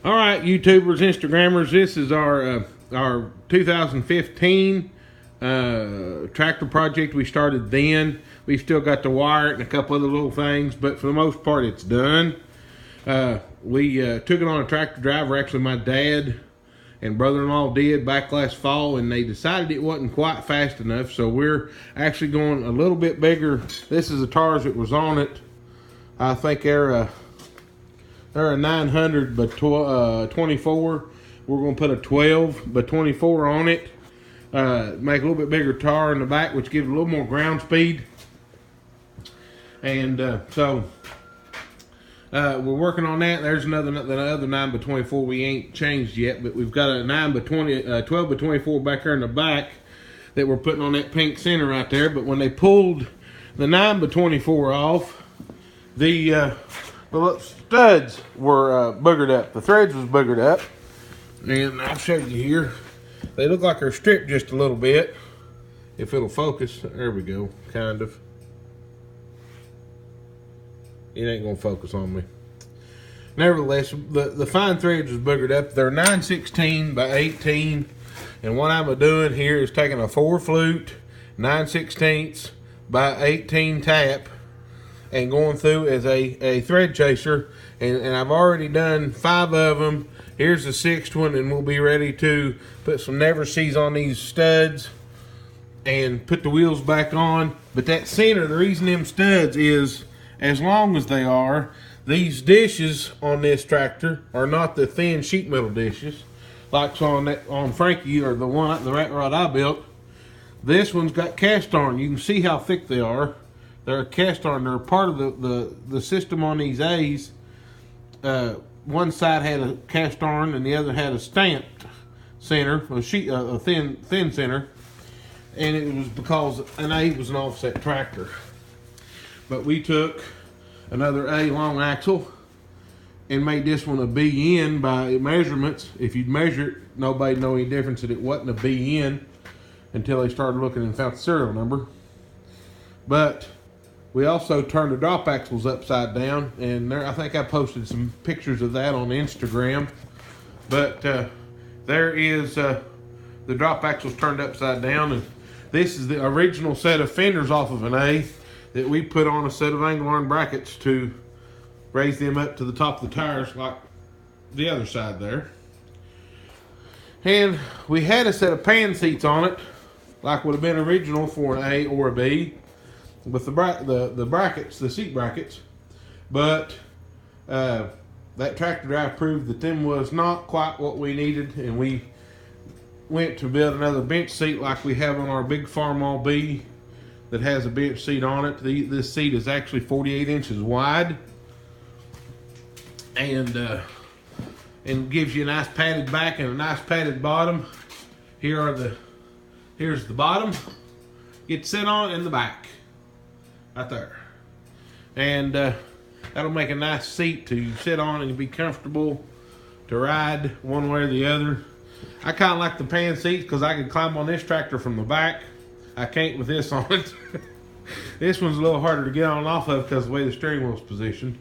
All right, YouTubers, Instagrammers, this is our 2015 tractor project. We started then. We've still got to wire it and a couple other little things, but for the most part, it's done. We took it on a tractor driver. Actually, my dad and brother-in-law did back last fall, and they decided it wasn't quite fast enough, so we're actually going a little bit bigger. This is the tires that was on it. I think they're a 900 by 24. We're going to put a 12 by 24 on it. Make a little bit bigger tire in the back, which gives a little more ground speed. And we're working on that. There's another 9 by 24 we ain't changed yet, but we've got a 12 by 24 back there in the back that we're putting on that pink center right there. But when they pulled the 9 by 24 off, the studs were boogered up. The threads was boogered up, and I'll show you here. They look like they're stripped just a little bit. If it'll focus, there we go, kind of. It ain't gonna focus on me. Nevertheless, the fine threads was boogered up. They're 9/16 by 18, and what I'm doing here is taking a 4 flute 9/16 by 18 tap and going through as a thread chaser, and I've already done 5 of them. Here's the 6th one, and we'll be ready to put some never sees on these studs and put the wheels back on. But that center, the reason them studs is, as long as they are, these dishes on this tractor are not the thin sheet metal dishes like on Frankie, or the rat rod I built. This one's got cast iron. You can see how thick they are. They're cast iron. They're part of the system on these A's. One side had a cast iron and the other had a stamped center, a thin center, and it was because an A was an offset tractor. But we took another A long axle and made this one a BN by measurements. If you'd measure it, nobody'd know any difference that it wasn't a BN until they started looking and found the serial number. But we also turned the drop axles upside down, and I think I posted some pictures of that on Instagram. But there is the drop axles turned upside down, and this is the original set of fenders off of an A that we put on a set of angle iron brackets to raise them up to the top of the tires like the other side there. And we had a set of pan seats on it like would have been original for an A or a B with the brackets, the seat brackets. But that tractor drive proved that them was not quite what we needed, and we went to build another bench seat like we have on our big Farmall B that has a bench seat on it. This seat is actually 48 inches wide, and gives you a nice padded back and a nice padded bottom. Here's the bottom. Get to sit on in the back, right there, and that'll make a nice seat to sit on and be comfortable to ride one way or the other. I kind of like the pan seats because I can climb on this tractor from the back. I can't with this on it. This one's a little harder to get on and off of because of the way the steering wheel's positioned.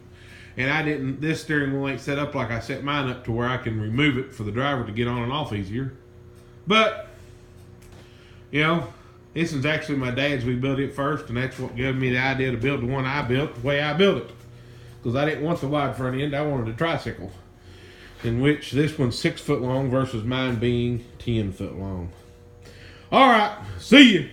And this steering wheel ain't set up like I set mine up to where I can remove it for the driver to get on and off easier. But, you know, this one's actually my dad's. We built it first, and that's what gave me the idea to build the one I built the way I built it. Because I didn't want the wide front end, I wanted a tricycle. In which this one's 6 foot long versus mine being 10 foot long. All right, see you.